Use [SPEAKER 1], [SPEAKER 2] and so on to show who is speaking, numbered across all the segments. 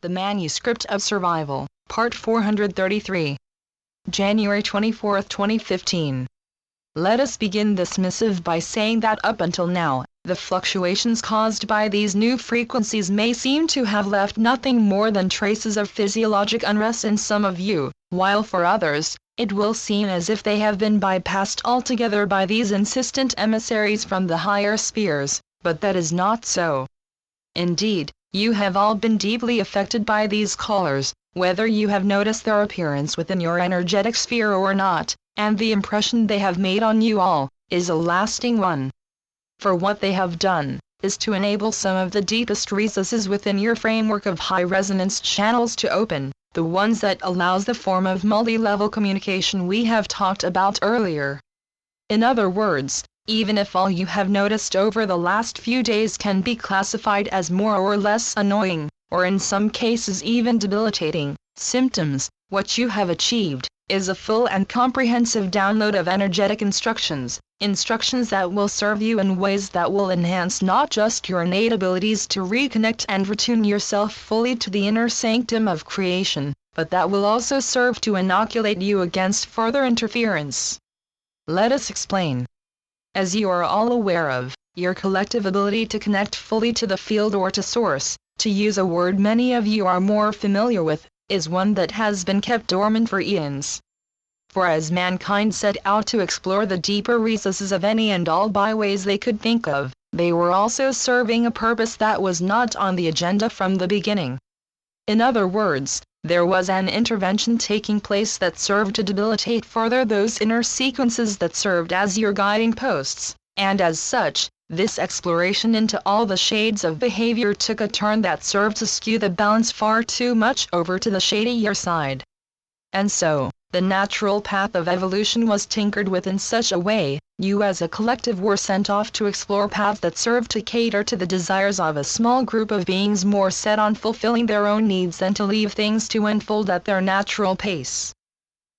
[SPEAKER 1] The Manuscript of Survival, Part 433. January 24, 2015. Let us begin this missive by saying that up until now, the fluctuations caused by these new frequencies may seem to have left nothing more than traces of physiologic unrest in some of you, while for others, it will seem as if they have been bypassed altogether by these insistent emissaries from the higher spheres, but that is not so. Indeed, you have all been deeply affected by these callers, whether you have noticed their appearance within your energetic sphere or not, and the impression they have made on you all is a lasting one. For what they have done is to enable some of the deepest recesses within your framework of high resonance channels to open, the ones that allows the form of multi-level communication we have talked about earlier. In other words, even if all you have noticed over the last few days can be classified as more or less annoying, or in some cases even debilitating, symptoms, what you have achieved is a full and comprehensive download of energetic instructions that will serve you in ways that will enhance not just your innate abilities to reconnect and retune yourself fully to the inner sanctum of creation, but that will also serve to inoculate you against further interference. Let us explain. As you are all aware of, your collective ability to connect fully to the field or to source, to use a word many of you are more familiar with, is one that has been kept dormant for eons. For as mankind set out to explore the deeper recesses of any and all byways they could think of, they were also serving a purpose that was not on the agenda from the beginning. In other words, there was an intervention taking place that served to debilitate further those inner sequences that served as your guiding posts, and as such, this exploration into all the shades of behavior took a turn that served to skew the balance far too much over to the shadier side. And so, the natural path of evolution was tinkered with in such a way, you as a collective were sent off to explore paths that served to cater to the desires of a small group of beings more set on fulfilling their own needs than to leave things to unfold at their natural pace.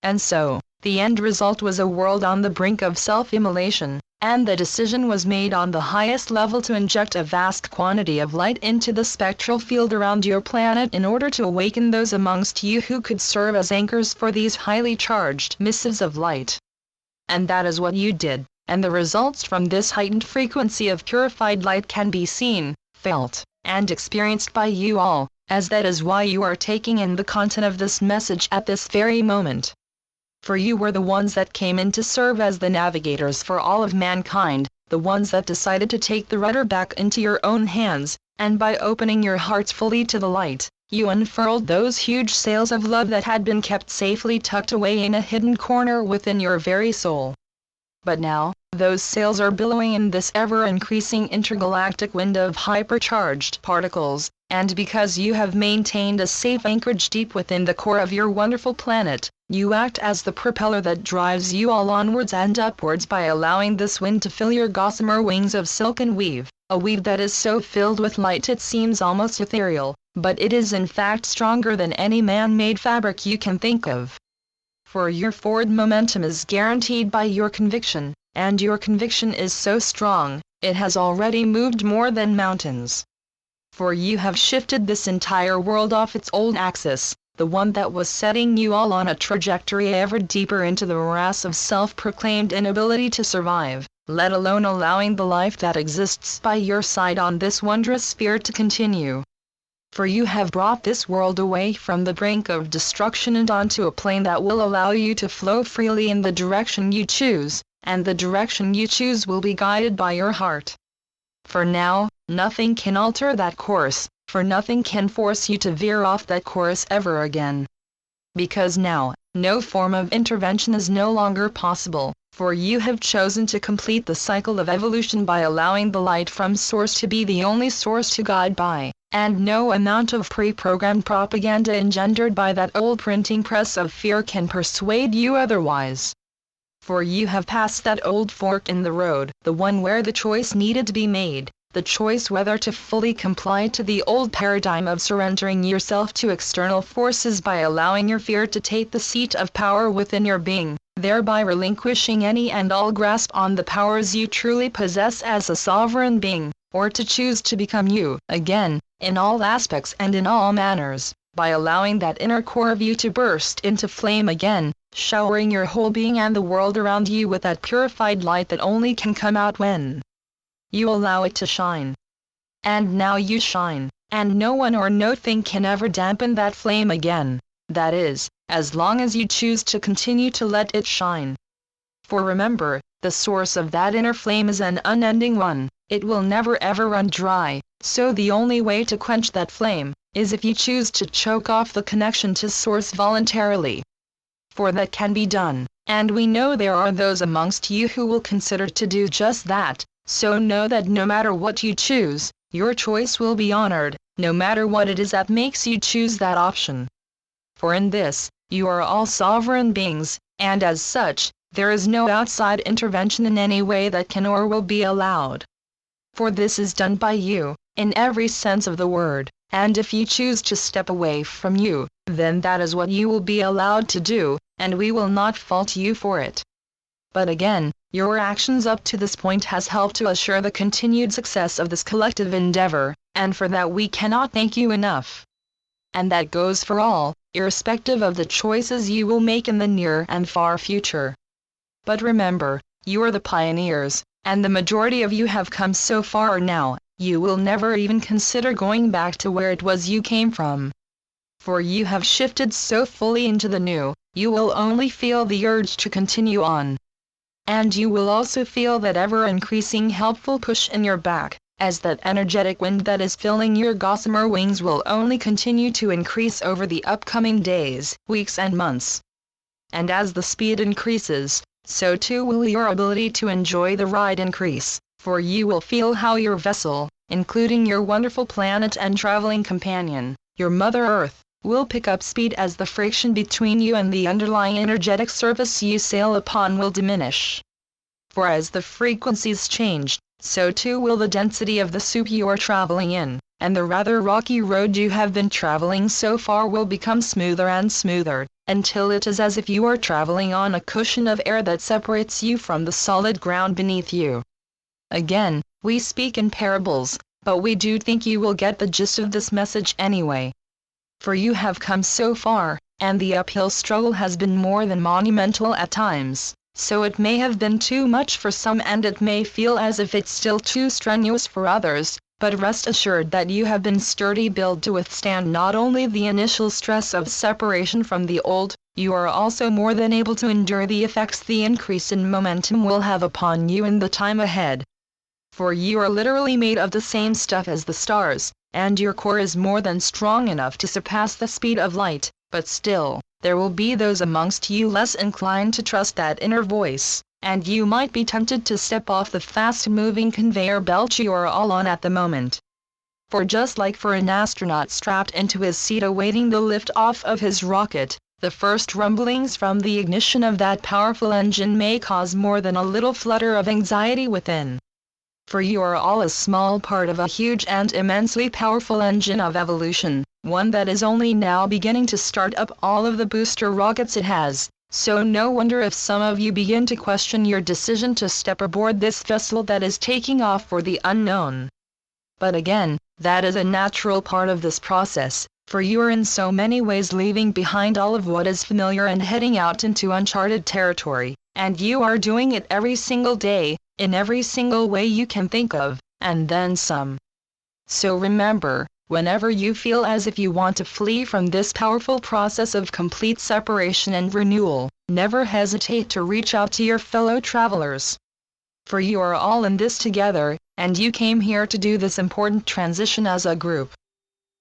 [SPEAKER 1] And so, the end result was a world on the brink of self-immolation, and the decision was made on the highest level to inject a vast quantity of light into the spectral field around your planet in order to awaken those amongst you who could serve as anchors for these highly charged missives of light. And that is what you did, and the results from this heightened frequency of purified light can be seen, felt, and experienced by you all, as that is why you are taking in the content of this message at this very moment. For you were the ones that came in to serve as the navigators for all of mankind, the ones that decided to take the rudder back into your own hands, and by opening your hearts fully to the light, you unfurled those huge sails of love that had been kept safely tucked away in a hidden corner within your very soul. But now, those sails are billowing in this ever-increasing intergalactic wind of hypercharged particles, and because you have maintained a safe anchorage deep within the core of your wonderful planet, you act as the propeller that drives you all onwards and upwards by allowing this wind to fill your gossamer wings of silken weave, a weave that is so filled with light it seems almost ethereal, but it is in fact stronger than any man-made fabric you can think of. For your forward momentum is guaranteed by your conviction, and your conviction is so strong, it has already moved more than mountains. For you have shifted this entire world off its old axis, the one that was setting you all on a trajectory ever deeper into the morass of self-proclaimed inability to survive, let alone allowing the life that exists by your side on this wondrous sphere to continue. For you have brought this world away from the brink of destruction and onto a plane that will allow you to flow freely in the direction you choose, and the direction you choose will be guided by your heart. For now, nothing can alter that course, for nothing can force you to veer off that course ever again. Because now, no form of intervention is no longer possible, for you have chosen to complete the cycle of evolution by allowing the light from source to be the only source to guide by, and no amount of pre-programmed propaganda engendered by that old printing press of fear can persuade you otherwise. For you have passed that old fork in the road, the one where the choice needed to be made, the choice whether to fully comply to the old paradigm of surrendering yourself to external forces by allowing your fear to take the seat of power within your being, thereby relinquishing any and all grasp on the powers you truly possess as a sovereign being, or to choose to become you again, in all aspects and in all manners, by allowing that inner core of you to burst into flame again, showering your whole being and the world around you with that purified light that only can come out when you allow it to shine. And now you shine, and no one or no thing can ever dampen that flame again, that is, as long as you choose to continue to let it shine. For remember, the source of that inner flame is an unending one, it will never ever run dry, so the only way to quench that flame is if you choose to choke off the connection to source voluntarily. For that can be done, and we know there are those amongst you who will consider to do just that, so know that no matter what you choose, your choice will be honored, no matter what it is that makes you choose that option. For in this, you are all sovereign beings, and as such, there is no outside intervention in any way that can or will be allowed. For this is done by you, in every sense of the word, and if you choose to step away from you, then that is what you will be allowed to do, and we will not fault you for it. But again, your actions up to this point has helped to assure the continued success of this collective endeavor, and for that we cannot thank you enough. And that goes for all, irrespective of the choices you will make in the near and far future. But remember, you are the pioneers, and the majority of you have come so far now, you will never even consider going back to where it was you came from. For you have shifted so fully into the new, you will only feel the urge to continue on. And you will also feel that ever-increasing helpful push in your back, as that energetic wind that is filling your gossamer wings will only continue to increase over the upcoming days, weeks and months. And as the speed increases, so too will your ability to enjoy the ride increase, for you will feel how your vessel, including your wonderful planet and traveling companion, your Mother Earth, will pick up speed as the friction between you and the underlying energetic surface you sail upon will diminish. For as the frequencies change, so too will the density of the soup you are traveling in, and the rather rocky road you have been traveling so far will become smoother and smoother, until it is as if you are traveling on a cushion of air that separates you from the solid ground beneath you. Again, we speak in parables, but we do think you will get the gist of this message anyway. For you have come so far, and the uphill struggle has been more than monumental at times, so it may have been too much for some and it may feel as if it's still too strenuous for others, but rest assured that you have been sturdy built to withstand not only the initial stress of separation from the old, you are also more than able to endure the effects the increase in momentum will have upon you in the time ahead. For you are literally made of the same stuff as the stars, and your core is more than strong enough to surpass the speed of light, but still, there will be those amongst you less inclined to trust that inner voice, and you might be tempted to step off the fast-moving conveyor belt you are all on at the moment. For just like for an astronaut strapped into his seat awaiting the lift-off of his rocket, the first rumblings from the ignition of that powerful engine may cause more than a little flutter of anxiety within. For you are all a small part of a huge and immensely powerful engine of evolution, one that is only now beginning to start up all of the booster rockets it has, so no wonder if some of you begin to question your decision to step aboard this vessel that is taking off for the unknown. But again, that is a natural part of this process, for you are in so many ways leaving behind all of what is familiar and heading out into uncharted territory, and you are doing it every single day, in every single way you can think of, and then some. So remember, whenever you feel as if you want to flee from this powerful process of complete separation and renewal, never hesitate to reach out to your fellow travelers. For you are all in this together, and you came here to do this important transition as a group.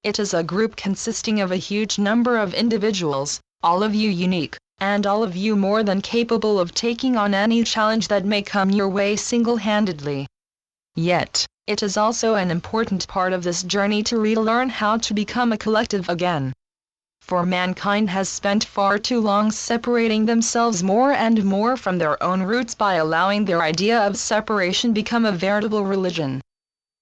[SPEAKER 1] It is a group consisting of a huge number of individuals, all of you unique, and all of you more than capable of taking on any challenge that may come your way single-handedly. Yet, it is also an important part of this journey to relearn how to become a collective again. For mankind has spent far too long separating themselves more and more from their own roots by allowing their idea of separation become a veritable religion.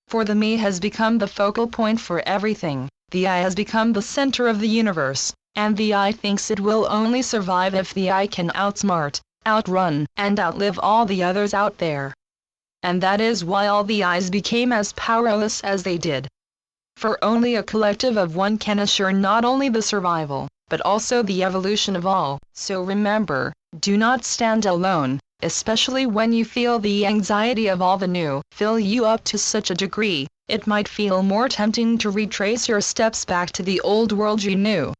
[SPEAKER 1] For the me has become the focal point for everything, the I has become the center of the universe, and the I thinks it will only survive if the I can outsmart, outrun, and outlive all the others out there. and that is why all the eyes became as powerless as they did. For only a collective of one can assure not only the survival, but also the evolution of all. So remember, do not stand alone, especially when you feel the anxiety of all the new fill you up to such a degree, it might feel more tempting to retrace your steps back to the old world you knew.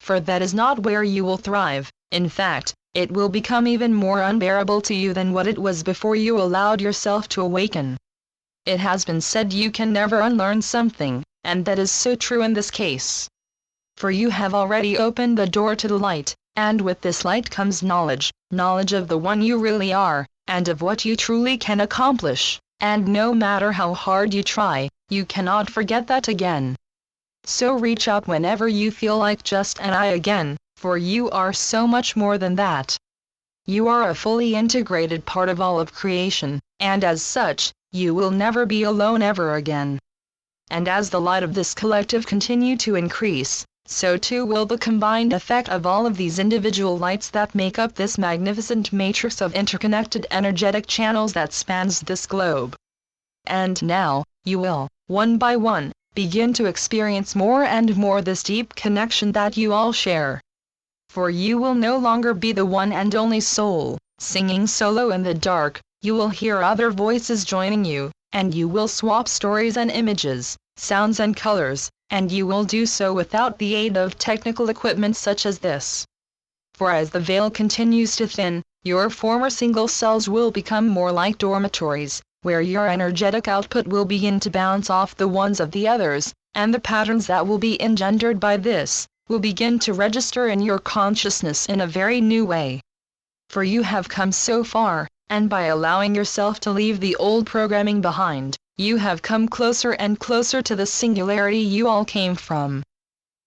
[SPEAKER 1] For that is not where you will thrive. In fact, it will become even more unbearable to you than what it was before you allowed yourself to awaken. It has been said you can never unlearn something, and that is so true in this case. For you have already opened the door to the light, and with this light comes knowledge, knowledge of the one you really are, and of what you truly can accomplish, and no matter how hard you try, you cannot forget that again. So reach out whenever you feel like just an eye again, for you are so much more than that. You are a fully integrated part of all of creation, and as such, you will never be alone ever again. And as the light of this collective continue to increase, so too will the combined effect of all of these individual lights that make up this magnificent matrix of interconnected energetic channels that spans this globe. And now, you will, one by one, begin to experience more and more this deep connection that you all share. For you will no longer be the one and only soul, singing solo in the dark, you will hear other voices joining you, and you will swap stories and images, sounds and colors, and you will do so without the aid of technical equipment such as this. For as the veil continues to thin, your former single cells will become more like dormitories, where your energetic output will begin to bounce off the ones of the others, and the patterns that will be engendered by this will begin to register in your consciousness in a very new way. For you have come so far, and by allowing yourself to leave the old programming behind, you have come closer and closer to the singularity you all came from.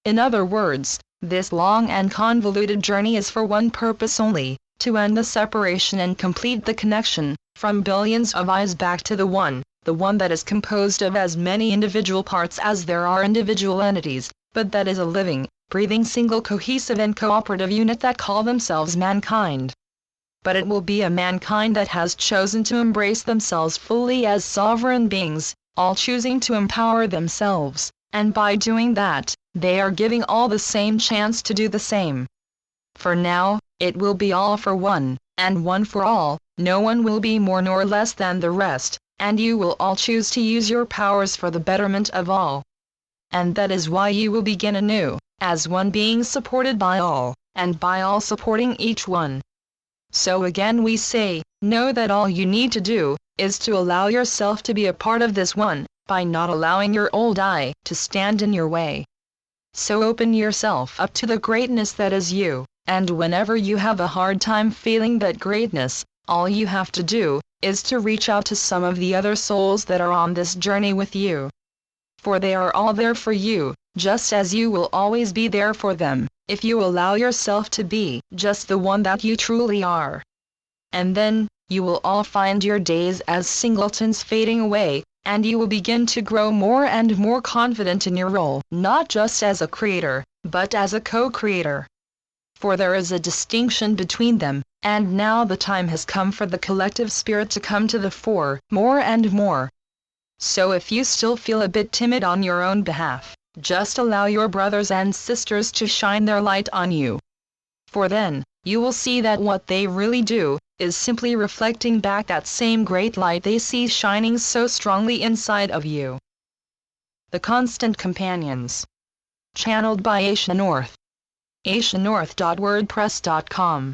[SPEAKER 1] In other words, this long and convoluted journey is for one purpose only, to end the separation and complete the connection, from billions of eyes back to the one that is composed of as many individual parts as there are individual entities, but that is a living, breathing single cohesive and cooperative unit that call themselves mankind. But it will be a mankind that has chosen to embrace themselves fully as sovereign beings, all choosing to empower themselves, and by doing that, they are giving all the same chance to do the same. For now, it will be all for one, and one for all, no one will be more nor less than the rest, and you will all choose to use your powers for the betterment of all. And that is why you will begin anew, as one being supported by all, and by all supporting each one. So again we say, know that all you need to do, is to allow yourself to be a part of this one, by not allowing your old I to stand in your way. So open yourself up to the greatness that is you, and whenever you have a hard time feeling that greatness, all you have to do, is to reach out to some of the other souls that are on this journey with you. For they are all there for you, just as you will always be there for them, if you allow yourself to be just the one that you truly are. And then, you will all find your days as singletons fading away, and you will begin to grow more and more confident in your role, not just as a creator, but as a co-creator. For there is a distinction between them, and now the time has come for the collective spirit to come to the fore, more and more. So if you still feel a bit timid on your own behalf, just allow your brothers and sisters to shine their light on you. For then, you will see that what they really do, is simply reflecting back that same great light they see shining so strongly inside of you. The Constant Companions. Channeled by Asia North. asianorth.wordpress.com